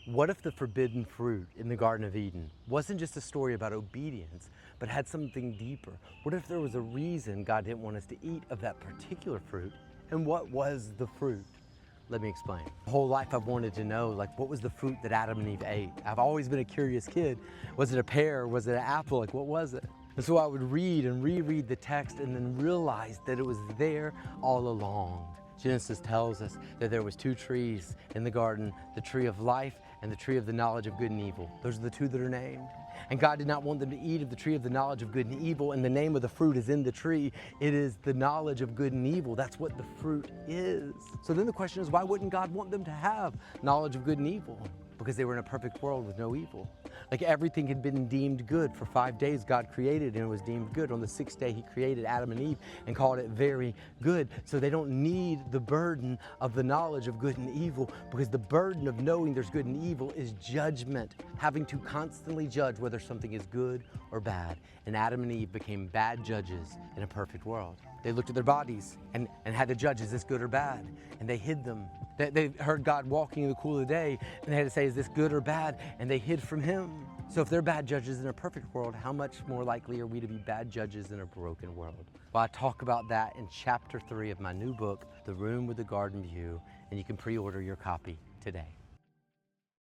What if the forbidden fruit in the Garden of Eden wasn't just a story about obedience, but had something deeper? What if there was a reason God didn't want us to eat of that particular fruit? And what was the fruit? Let me explain. My whole life I've wanted to know, what was the fruit that Adam and Eve ate? I've always been a curious kid. Was it a pear? Was it an apple? What was it? And so I would read and reread the text and then realize that it was there all along. Genesis tells us that there was two trees in the garden, the tree of life and the tree of the knowledge of good and evil. Those are the two that are named. And God did not want them to eat of the tree of the knowledge of good and evil, and the name of the fruit is in the tree. It is the knowledge of good and evil. That's what the fruit is. So then the question is, why wouldn't God want them to have knowledge of good and evil? Because they were in a perfect world with no evil. Everything had been deemed good. For 5 days God created and it was deemed good. On the sixth day He created Adam and Eve and called it very good. So they don't need the burden of the knowledge of good and evil, because the burden of knowing there's good and evil is judgment, having to constantly judge whether something is good or bad. And Adam and Eve became bad judges in a perfect world. They looked at their bodies and had to judge, is this good or bad? And they hid them. They heard God walking in the cool of the day and they had to say, is this good or bad? And they hid from Him. So if they're bad judges in a perfect world, how much more likely are we to be bad judges in a broken world? Well, I talk about that in chapter 3 of my new book, The Room with the Garden View, and you can pre-order your copy today.